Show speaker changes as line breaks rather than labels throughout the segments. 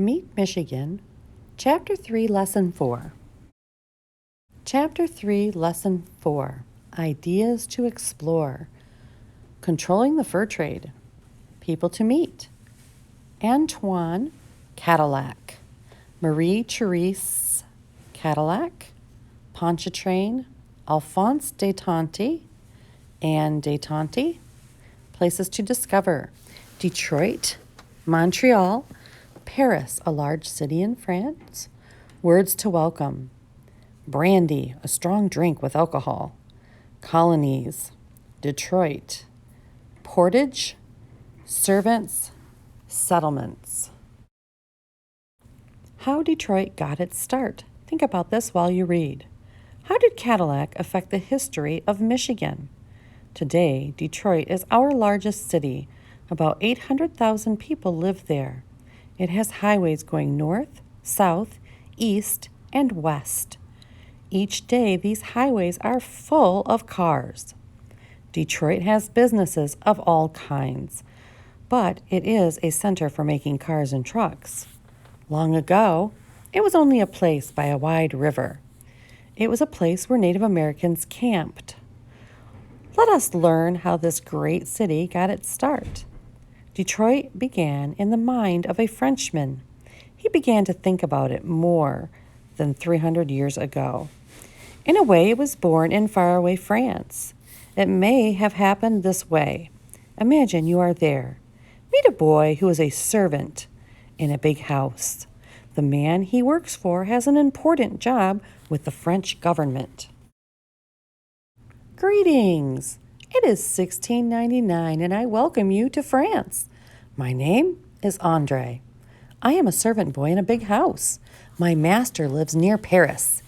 Meet Michigan, Chapter 3, Lesson 4. Chapter 3, Lesson 4, Ideas to Explore. Controlling the Fur Trade. People to Meet. Antoine Cadillac, Marie-Therese Cadillac, Pontchartrain, Alphonse de Tonty, Anne de Tonty. Places to discover: Detroit, Montreal, Paris, a large city in France. Words to welcome: brandy, a strong drink with alcohol. Colonies: Detroit. Portage, servants, settlements. How Detroit got its start. Think about this while you read. How did Cadillac affect the history of Michigan? Today, Detroit is our largest city. About 800,000 people live there. It has highways going north, south, east, and west. Each day, these highways are full of cars. Detroit has businesses of all kinds, but it is a center for making cars and trucks. Long ago, it was only a place by a wide river. It was a place where Native Americans camped. Let us learn how this great city got its start. Detroit began in the mind of a Frenchman. He began to think about it more than 300 years ago. In a way, it was born in faraway France. It may have happened this way. Imagine you are there. Meet a boy who is a servant in a big house. The man he works for has an important job with the French government. Greetings! It is 1699 and I welcome you to France. My name is Andre. I am a servant boy in a big house. My master lives near Paris.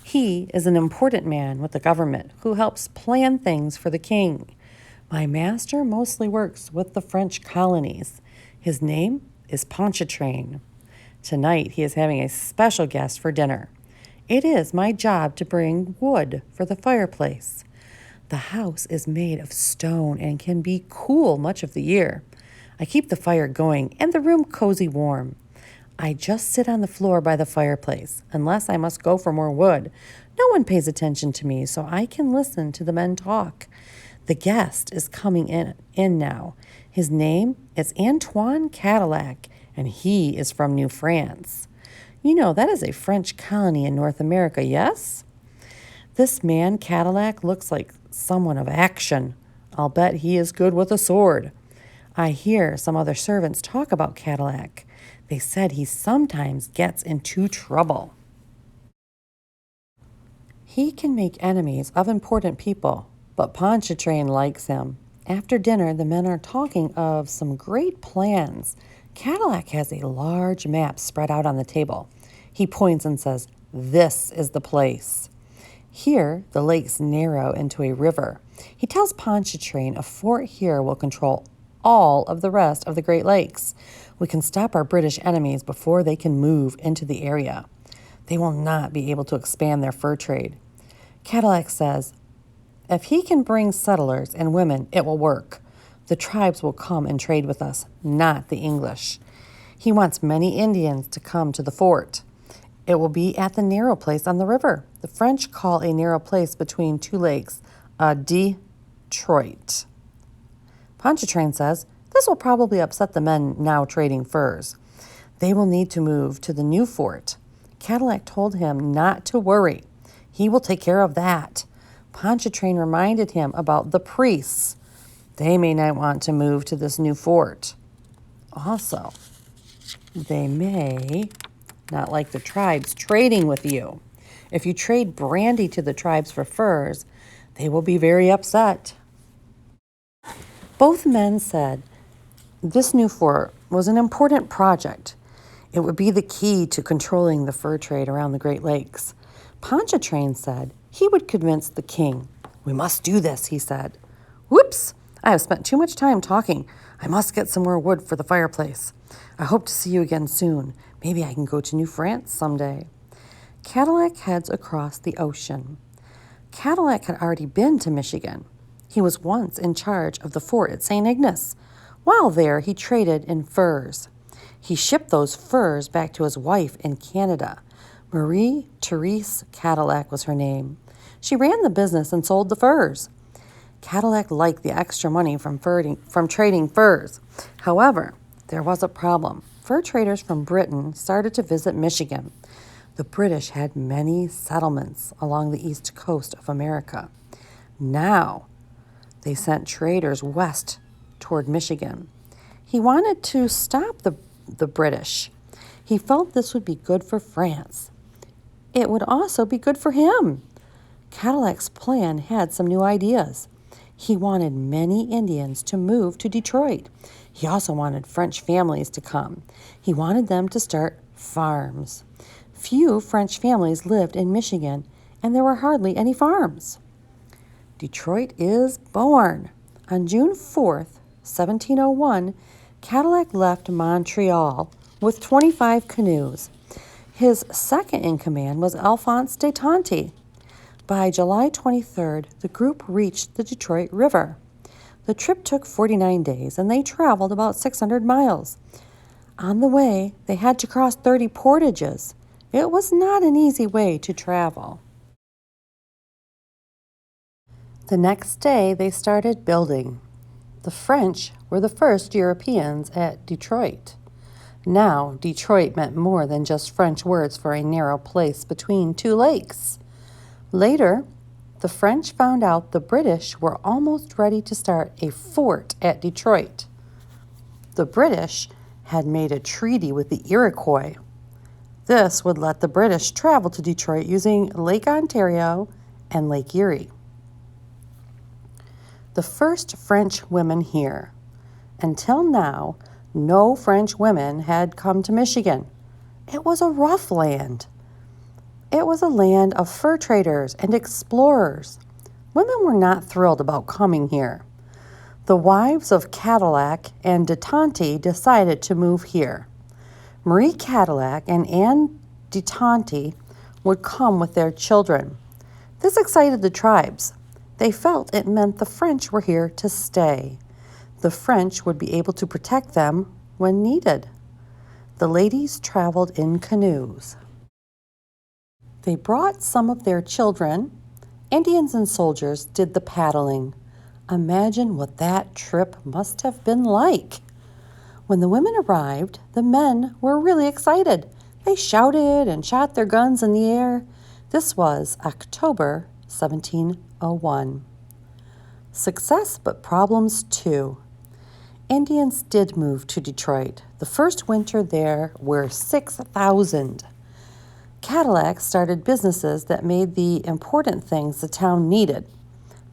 He is an important man with the government who helps plan things for the king. My master mostly works with the French colonies. His name is Pontchartrain. Tonight he is having a special guest for dinner. It is my job to bring wood for the fireplace. The house is made of stone and can be cool much of the year. I keep the fire going and the room cozy warm. I just sit on the floor by the fireplace, unless I must go for more wood. No one pays attention to me, so I can listen to the men talk. The guest is coming in now. His name is Antoine Cadillac, and he is from New France. You know, that is a French colony in North America, yes? This man, Cadillac, looks like someone of action. I'll bet he is good with a sword. I hear some other servants talk about Cadillac. They said he sometimes gets into trouble. He can make enemies of important people, but Pontchartrain likes him. After dinner, the men are talking of some great plans. Cadillac has a large map spread out on the table. He points and says, "This is the place." Here, the lakes narrow into a river. He tells Pontchartrain a fort here will control all of the rest of the Great Lakes. We can stop our British enemies before they can move into the area. They will not be able to expand their fur trade. Cadillac says, if he can bring settlers and women, it will work. The tribes will come and trade with us, not the English. He wants many Indians to come to the fort. It will be at the narrow place on the river. The French call a narrow place between two lakes a Detroit. Pontchartrain says, this will probably upset the men now trading furs. They will need to move to the new fort. Cadillac told him not to worry. He will take care of that. Pontchartrain reminded him about the priests. They may not want to move to this new fort. Also, they may not like the tribes trading with you. If you trade brandy to the tribes for furs, they will be very upset. Both men said this new fort was an important project. It would be the key to controlling the fur trade around the Great Lakes. Pontchartrain said he would convince the king. We must do this, he said. Whoops! I have spent too much time talking. I must get some more wood for the fireplace. I hope to see you again soon. Maybe I can go to New France someday. Cadillac heads across the ocean. Cadillac had already been to Michigan. He was once in charge of the fort at St. Ignace. While there, he traded in furs. He shipped those furs back to his wife in Canada. Marie-Therese Cadillac was her name. She ran the business and sold the furs. Cadillac liked the extra money from trading furs. However, there was a problem. Fur traders from Britain started to visit Michigan. The British had many settlements along the east coast of America. Now, they sent traders west toward Michigan. He wanted to stop the British. He felt this would be good for France. It would also be good for him. Cadillac's plan had some new ideas. He wanted many Indians to move to Detroit. He also wanted French families to come. He wanted them to start farms. Few French families lived in Michigan, and there were hardly any farms. Detroit is born. On June 4th, 1701, Cadillac left Montreal with 25 canoes. His second in command was Alphonse de Tonty. By July 23rd, the group reached the Detroit River. The trip took 49 days, and they traveled about 600 miles. On the way, they had to cross 30 portages. It was not an easy way to travel. The next day, they started building. The French were the first Europeans at Detroit. Now, Detroit meant more than just French words for a narrow place between two lakes. Later, the French found out the British were almost ready to start a fort at Detroit. The British had made a treaty with the Iroquois. This would let the British travel to Detroit using Lake Ontario and Lake Erie. The first French women here. Until now, no French women had come to Michigan. It was a rough land. It was a land of fur traders and explorers. Women were not thrilled about coming here. The wives of Cadillac and de Tonty decided to move here. Marie Cadillac and Anne de Tonty would come with their children. This excited the tribes. They felt it meant the French were here to stay. The French would be able to protect them when needed. The ladies traveled in canoes. They brought some of their children. Indians and soldiers did the paddling. Imagine what that trip must have been like. When the women arrived, the men were really excited. They shouted and shot their guns in the air. This was October 1701. Success, but problems too. Indians did move to Detroit. The first winter there were 6,000. Cadillac started businesses that made the important things the town needed.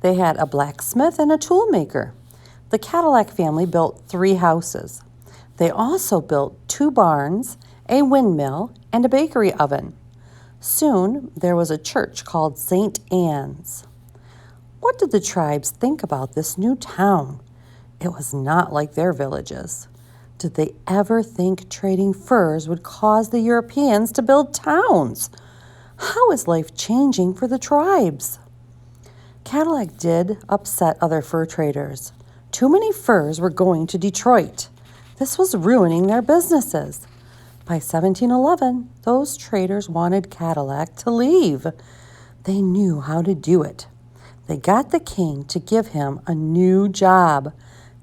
They had a blacksmith and a tool maker. The Cadillac family built 3 houses. They also built 2 barns, a windmill, and a bakery oven. Soon, there was a church called St. Anne's. What did the tribes think about this new town? It was not like their villages. Did they ever think trading furs would cause the Europeans to build towns? How is life changing for the tribes? Cadillac did upset other fur traders. Too many furs were going to Detroit. This was ruining their businesses. By 1711, those traders wanted Cadillac to leave. They knew how to do it. They got the king to give him a new job.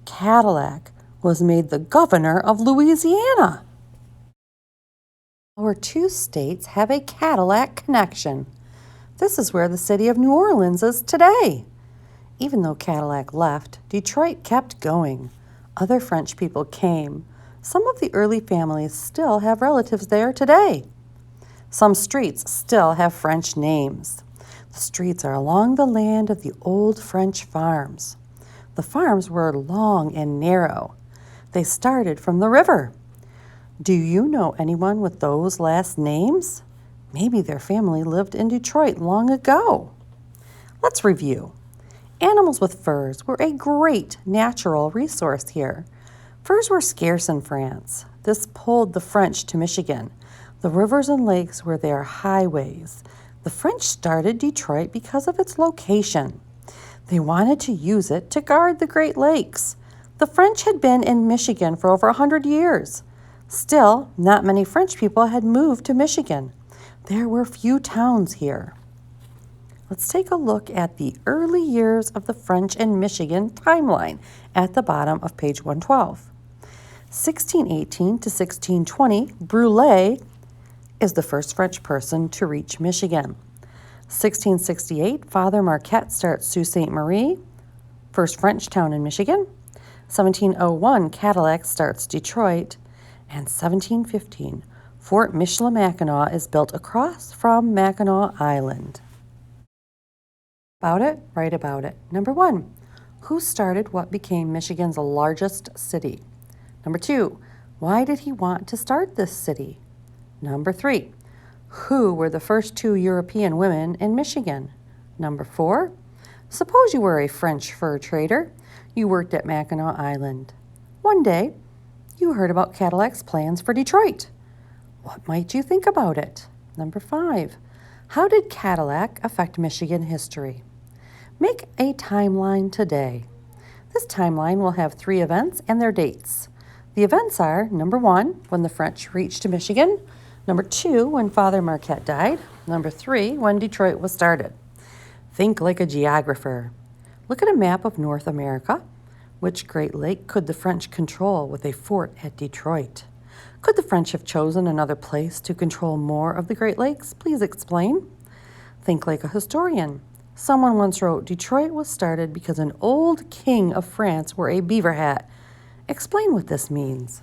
Cadillac was made the governor of Louisiana. Our 2 states have a Cadillac connection. This is where the city of New Orleans is today. Even though Cadillac left, Detroit kept going. Other French people came. Some of the early families still have relatives there today. Some streets still have French names. The streets are along the land of the old French farms. The farms were long and narrow. They started from the river. Do you know anyone with those last names? Maybe their family lived in Detroit long ago. Let's review. Animals with furs were a great natural resource here. Furs were scarce in France. This pulled the French to Michigan. The rivers and lakes were their highways. The French started Detroit because of its location. They wanted to use it to guard the Great Lakes. The French had been in Michigan for over 100 years. Still, not many French people had moved to Michigan. There were few towns here. Let's take a look at the early years of the French in Michigan timeline at the bottom of page 112. 1618 to 1620, Brulé is the first French person to reach Michigan. 1668, Father Marquette starts Sault Ste. Marie, first French town in Michigan. 1701, Cadillac starts Detroit. And 1715, Fort Michilimackinac is built across from Mackinac Island. About it, write about it. Number 1, who started what became Michigan's largest city? Number 2, why did he want to start this city? Number 3, who were the first 2 European women in Michigan? Number 4, suppose you were a French fur trader. You worked at Mackinac Island. One day, you heard about Cadillac's plans for Detroit. What might you think about it? Number 5, how did Cadillac affect Michigan history? Make a timeline today. This timeline will have 3 events and their dates. The events are, number 1, when the French reached Michigan. Number 2, when Father Marquette died. Number 3, when Detroit was started. Think like a geographer. Look at a map of North America. Which Great Lake could the French control with a fort at Detroit? Could the French have chosen another place to control more of the Great Lakes? Please explain. Think like a historian. Someone once wrote, Detroit was started because an old king of France wore a beaver hat. Explain what this means.